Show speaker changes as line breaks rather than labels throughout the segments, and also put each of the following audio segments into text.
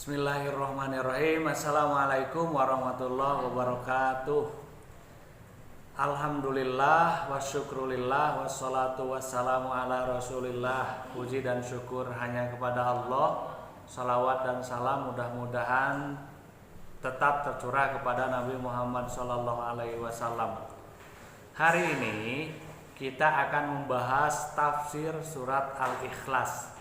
Bismillahirrahmanirrahim. Assalamualaikum warahmatullahi wabarakatuh. Alhamdulillah wa syukrulillah wassalatu wassalamu ala rasulillah. Puji dan syukur hanya kepada Allah. Salawat dan salam mudah-mudahan tetap tercurah kepada Nabi Muhammad SAW. Hari ini kita akan membahas tafsir surat Al-Ikhlas.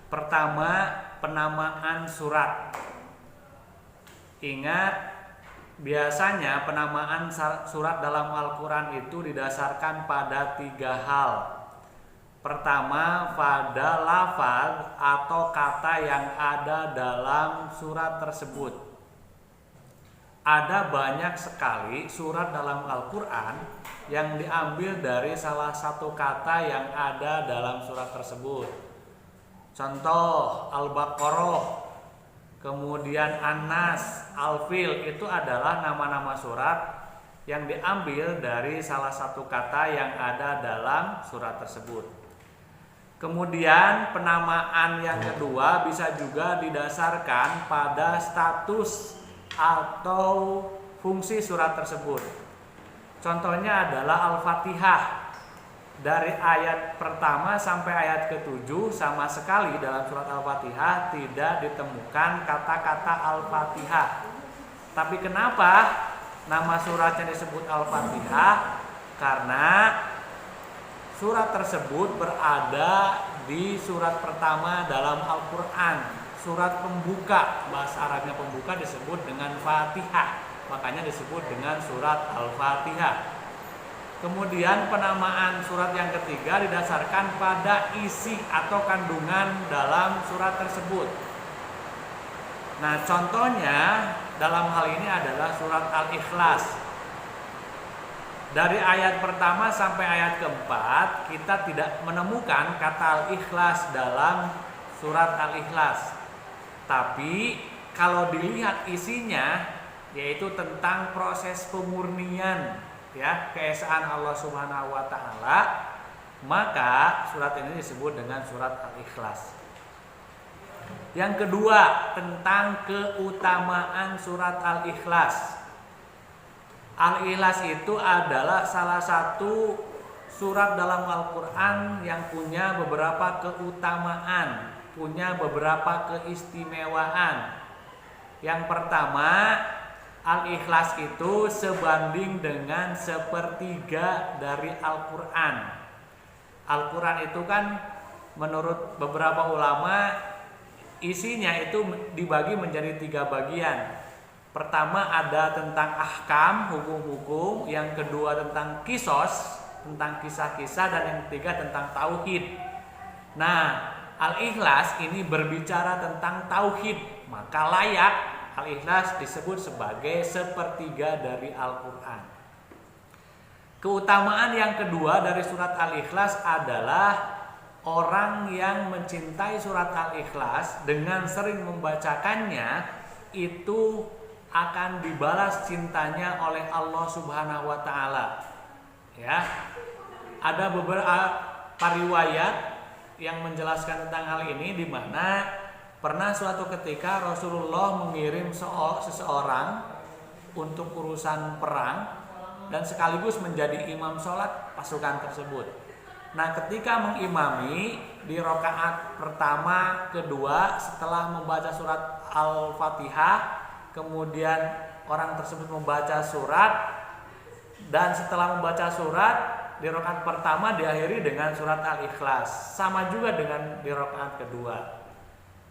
Pertama, penamaan surat. Ingat, biasanya penamaan surat dalam Al-Quran itu didasarkan pada 3 hal. Pertama, pada lafaz atau kata yang ada dalam surat tersebut. Ada banyak sekali surat dalam Al-Quran yang diambil dari salah satu kata yang ada dalam surat tersebut. Contoh Al-Baqarah, kemudian An-Nas, Al-Fil, itu adalah nama-nama surat yang diambil dari salah satu kata yang ada dalam surat tersebut. Kemudian penamaan yang kedua bisa juga didasarkan pada status atau fungsi surat tersebut. Contohnya adalah Al-Fatihah. Dari ayat pertama sampai ayat ke-7 sama sekali dalam surat Al-Fatihah tidak ditemukan kata-kata Al-Fatihah. Tapi kenapa nama suratnya disebut Al-Fatihah? Karena surat tersebut berada di surat pertama dalam Al-Quran. Surat pembuka, bahasa Arabnya pembuka disebut dengan Fatihah. Makanya disebut dengan surat Al-Fatihah. Kemudian penamaan surat yang ketiga didasarkan pada isi atau kandungan dalam surat tersebut. Nah, contohnya dalam hal ini adalah surat Al-Ikhlas. Dari ayat pertama sampai ayat keempat kita tidak menemukan kata Al-Ikhlas dalam surat Al-Ikhlas. Tapi kalau dilihat isinya, yaitu tentang proses pemurnian, ya, keesaan Allah Subhanahu wa taala, maka surat ini disebut dengan surat Al-Ikhlas. Yang kedua, tentang keutamaan surat Al-Ikhlas. Al-Ikhlas itu adalah salah satu surat dalam Al-Qur'an yang punya beberapa keutamaan, punya beberapa keistimewaan. Yang pertama, Al-Ikhlas itu sebanding dengan 1/3 dari Al-Quran. Al-Quran itu kan menurut beberapa ulama isinya itu dibagi menjadi 3 bagian. Pertama ada tentang ahkam, hukum-hukum. Yang kedua tentang kisos, tentang kisah-kisah. Dan yang ketiga tentang tauhid. Nah, Al-Ikhlas ini berbicara tentang tauhid, maka layak Al-Ikhlas disebut sebagai 1/3 dari Al-Quran. Keutamaan yang kedua dari surat Al-Ikhlas adalah orang yang mencintai surat Al-Ikhlas dengan sering membacakannya itu akan dibalas cintanya oleh Allah Subhanahu wa taala. Ya. Ada beberapa riwayat yang menjelaskan tentang hal ini, di mana pernah suatu ketika Rasulullah mengirim seseorang untuk urusan perang dan sekaligus menjadi imam sholat pasukan tersebut. Nah, ketika mengimami di rakaat pertama, kedua, setelah membaca surat Al-Fatihah, kemudian orang tersebut membaca surat, dan setelah membaca surat di rakaat pertama diakhiri dengan surat Al-Ikhlas. Sama juga dengan di rakaat kedua.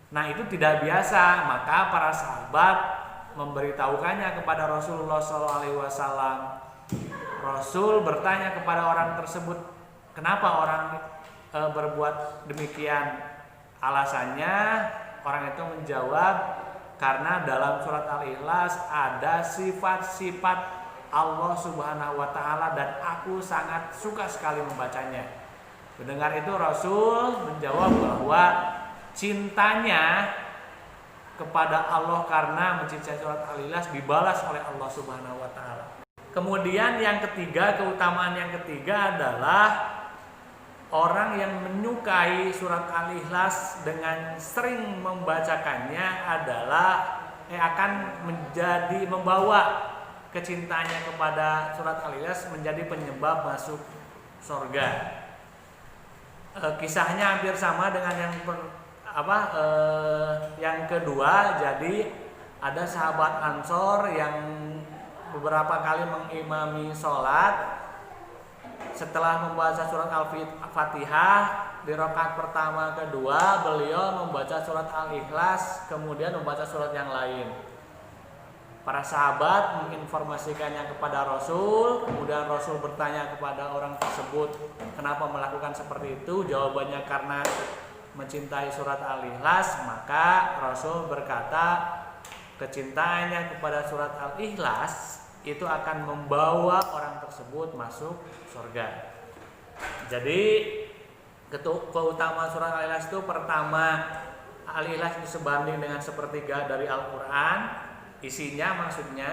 Nah, itu tidak biasa, maka para sahabat memberitahukannya kepada Rasulullah SAW. Rasul bertanya kepada orang tersebut, kenapa orang berbuat demikian? Alasannya, orang itu menjawab, karena dalam surat Al-Ikhlas ada sifat-sifat Allah Subhanahu wa taala dan aku sangat suka sekali membacanya. Mendengar itu Rasul menjawab bahwa cintanya kepada Allah karena mencintai surat Al-Ikhlas dibalas oleh Allah Subhanahu wa taala. Kemudian yang ketiga, keutamaan yang ketiga adalah orang yang menyukai surat Al-Ikhlas dengan sering membacakannya akan membawa kecintaannya kepada surat Al-Ikhlas menjadi penyebab masuk surga. Kisahnya hampir sama dengan yang kedua. Jadi ada sahabat Ansor yang beberapa kali mengimami sholat. Setelah membaca surat Al-Fatihah di rakaat pertama kedua, beliau membaca surat Al-Ikhlas, kemudian membaca surat yang lain. Para sahabat menginformasikannya kepada Rasul, kemudian Rasul bertanya kepada orang tersebut, kenapa melakukan seperti itu? Jawabannya karena mencintai surat Al-Ikhlas. Maka Rasul berkata, kecintaannya kepada surat Al-Ikhlas itu akan membawa orang tersebut masuk surga. Jadi keutamaan surat Al-Ikhlas itu, pertama, Al-Ikhlas itu sebanding dengan sepertiga dari Al-Quran isinya maksudnya.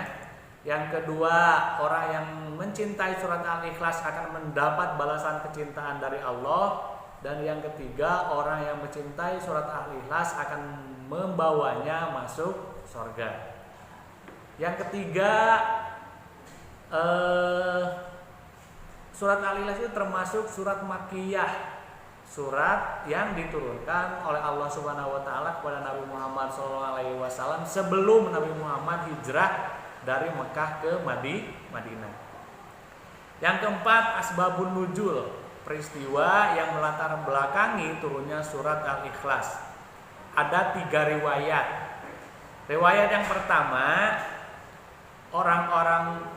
Yang kedua, orang yang mencintai surat Al-Ikhlas akan mendapat balasan kecintaan dari Allah. Dan yang ketiga, orang yang mencintai surat Al-Ikhlas akan membawanya masuk surga. Yang ketiga, surat Al-Ikhlas itu termasuk surat Makkiyah, surat yang diturunkan oleh Allah Subhanahu wa taala kepada Nabi Muhammad SAW sebelum Nabi Muhammad hijrah dari Mekah ke Madinah. Yang keempat, asbabun nuzul, peristiwa yang melatar belakangi turunnya surat Al-Ikhlas. Ada 3 riwayat. Riwayat yang pertama, orang-orang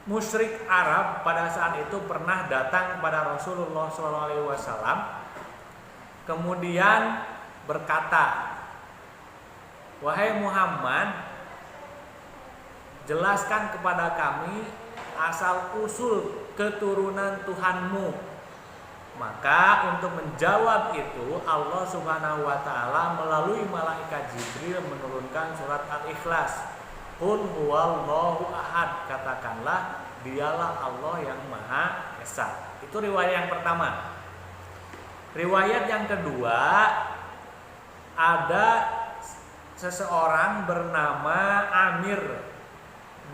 musyrik Arab pada saat itu pernah datang kepada Rasulullah SAW, kemudian berkata, wahai Muhammad, jelaskan kepada kami asal usul keturunan Tuhanmu. Maka untuk menjawab itu, Allah Subhanahu wa taala melalui malaikat Jibril menurunkan surat Al-Ikhlas. Qul huwallahu ahad, katakanlah dialah Allah yang Maha Esa. Itu riwayat yang pertama. Riwayat yang kedua, ada seseorang bernama Amir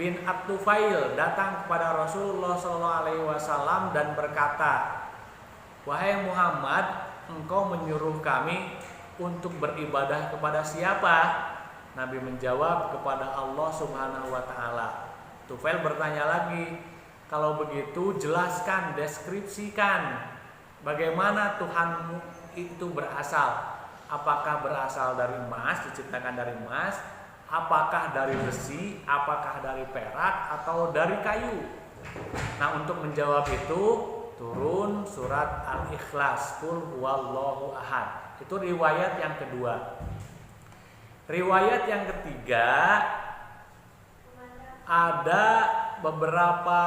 bin At-Tufail datang kepada Rasulullah SAW dan berkata, wahai Muhammad, engkau menyuruh kami untuk beribadah kepada siapa? Nabi menjawab, kepada Allah Subhanahu wa taala. Tufail bertanya lagi, kalau begitu jelaskan, deskripsikan bagaimana Tuhanmu itu berasal. Apakah berasal dari emas, diciptakan dari emas, apakah dari besi, apakah dari perak, atau dari kayu? Nah, untuk menjawab itu turun surat Al-Ikhlas, Qul huwallahu ahad. Itu riwayat yang kedua. Riwayat yang ketiga, ada beberapa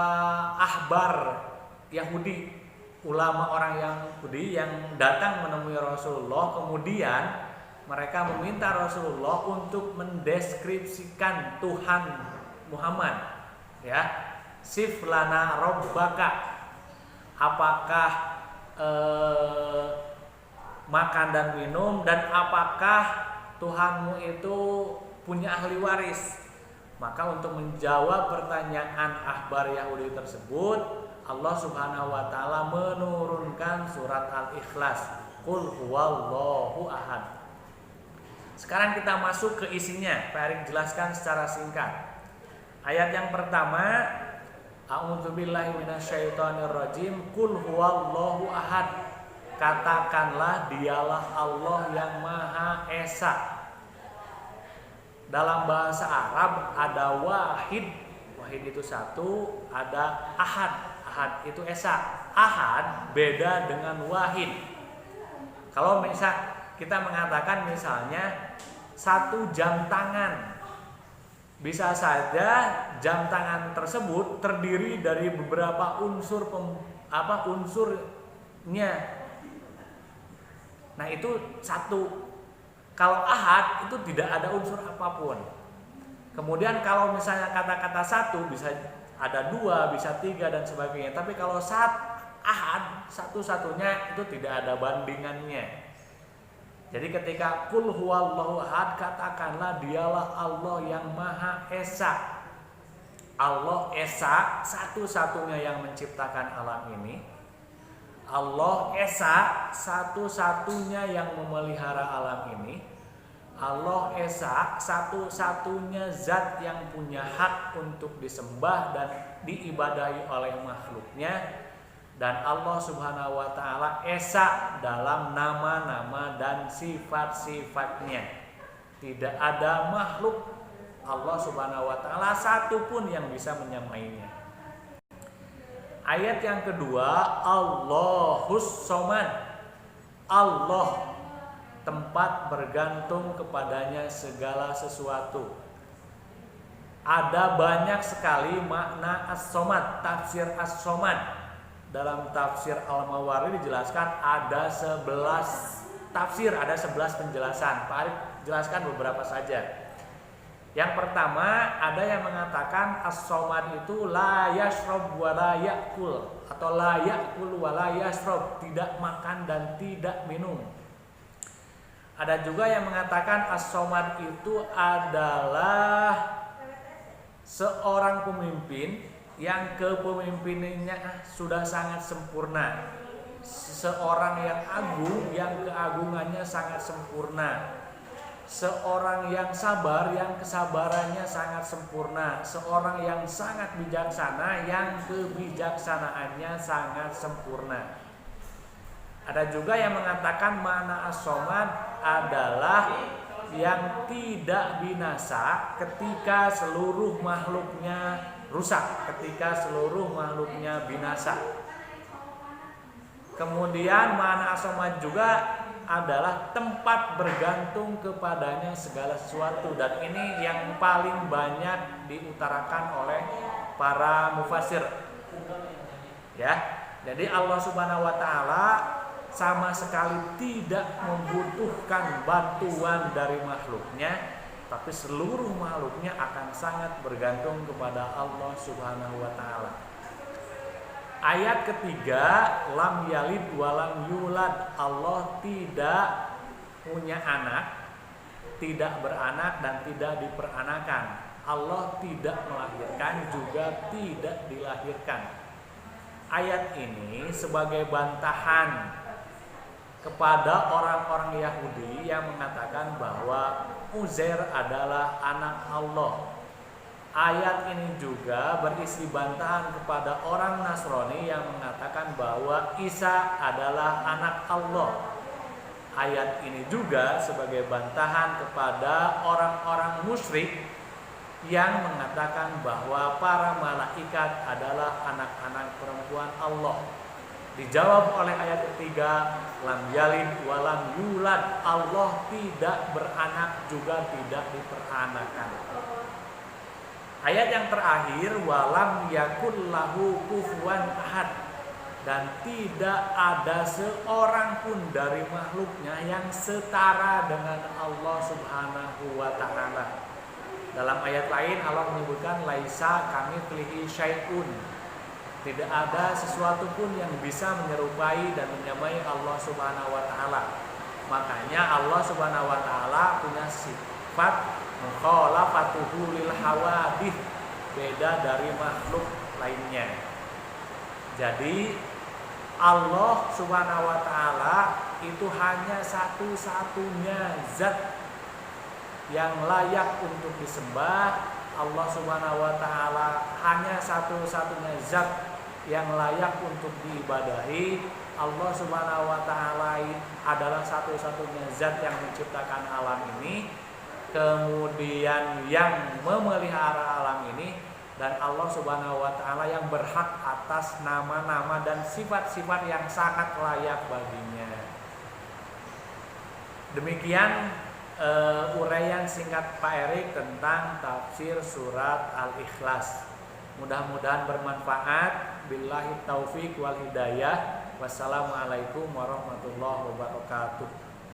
ahbar Yahudi, ulama orang Yahudi yang datang menemui Rasulullah, kemudian mereka meminta Rasulullah untuk mendeskripsikan Tuhan Muhammad, ya. Sif lana rabbaka, apakah makan dan minum, dan apakah Tuhanmu itu punya ahli waris? Maka untuk menjawab pertanyaan ahbar Yahudi tersebut, Allah Subhanahu wa taala menurunkan surat Al-Ikhlas, Qul huwallahu ahad. Sekarang kita masuk ke isinya. Pak Erik jelaskan secara singkat. Ayat yang pertama, a'udzubillahi minasyaitonirrajim, Qul huwallahu ahad, katakanlah dialah Allah yang Maha Esa. Dalam bahasa Arab ada wahid, wahid itu satu, ada ahad, ahad itu esa. Ahad beda dengan wahid. Kalau misal kita mengatakan misalnya satu jam tangan, bisa saja jam tangan tersebut terdiri dari beberapa unsur unsurnya. Nah, itu satu. Kalau ahad itu tidak ada unsur apapun. Kemudian kalau misalnya kata-kata satu bisa ada dua, bisa tiga dan sebagainya. Tapi kalau ahad satu-satunya, itu tidak ada bandingannya. Jadi ketika qul huwallahu ahad, katakanlah dialah Allah yang Maha Esa. Allah Esa, satu-satunya yang menciptakan alam ini. Allah Esa, satu-satunya yang memelihara alam ini. Allah Esa, satu-satunya zat yang punya hak untuk disembah dan diibadahi oleh makhluknya. Dan Allah Subhanahu wa Ta'ala Esa dalam nama-nama dan sifat-sifatnya. Tidak ada makhluk Allah Subhanahu wa Ta'ala satupun yang bisa menyamainya. Ayat yang kedua, Allahus Somad. Allah, tempat bergantung kepadanya segala sesuatu. Ada banyak sekali makna As-Somad, tafsir As-Somad. Dalam tafsir Al-Mawardi dijelaskan ada 11 tafsir, ada 11 penjelasan. Pak Arif jelaskan beberapa saja. Yang pertama, ada yang mengatakan As-Somad itu la yashrab wa la yakul, atau la yakul wa la yashrab, tidak makan dan tidak minum. Ada juga yang mengatakan As-Somad itu adalah seorang pemimpin yang kepemimpinannya sudah sangat sempurna, seorang yang agung yang keagungannya sangat sempurna, seorang yang sabar yang kesabarannya sangat sempurna, seorang yang sangat bijaksana yang kebijaksanaannya sangat sempurna. Ada juga yang mengatakan makna As-Somad adalah yang tidak binasa ketika seluruh makhluknya rusak, ketika seluruh makhluknya binasa. Kemudian makna As-Somad juga adalah tempat bergantung kepadanya segala sesuatu, dan ini yang paling banyak diutarakan oleh para mufassir. Ya, jadi Allah Subhanahu wa Ta'ala sama sekali tidak membutuhkan bantuan dari makhluknya, tapi seluruh makhluknya akan sangat bergantung kepada Allah Subhanahu wa Ta'ala. Ayat ketiga, lam yalid walam yulad. Allah tidak punya anak, tidak beranak dan tidak diperanakan. Allah tidak melahirkan juga tidak dilahirkan. Ayat ini sebagai bantahan kepada orang-orang Yahudi yang mengatakan bahwa Uzair adalah anak Allah. Ayat ini juga berisi bantahan kepada orang Nasrani yang mengatakan bahwa Isa adalah anak Allah. Ayat ini juga sebagai bantahan kepada orang-orang musyrik yang mengatakan bahwa para malaikat adalah anak-anak perempuan Allah. Dijawab oleh ayat ketiga, lam yalid walam yulad. Allah tidak beranak juga tidak diperanakan. Ayat yang terakhir, walam yakul lahu kufuwan ahad. Dan tidak ada seorang pun dari makhluknya yang setara dengan Allah Subhanahu wa Ta'ala. Dalam ayat lain Allah menyebutkan laisa kamitslihi syai'un. Tidak ada sesuatu pun yang bisa menyerupai dan menyamai Allah Subhanahu wa Ta'ala. Makanya Allah Subhanahu wa Ta'ala punya sifat mukhalafatuhu lil hawadith, beda dari makhluk lainnya. Jadi Allah Subhanahu wa Ta'ala itu hanya satu-satunya zat yang layak untuk disembah. Allah Subhanahu wa Ta'ala hanya satu-satunya zat yang layak untuk diibadahi. Allah Subhanahu wa Ta'ala adalah satu-satunya zat yang menciptakan alam ini, kemudian yang memelihara alam ini, dan Allah Subhanahu wa Ta'ala yang berhak atas nama-nama dan sifat-sifat yang sangat layak baginya. Demikian uraian singkat Pak Erik tentang tafsir surat Al-Ikhlas. Mudah-mudahan bermanfaat. Billahi taufik wal hidayah. Wassalamualaikum warahmatullahi wabarakatuh.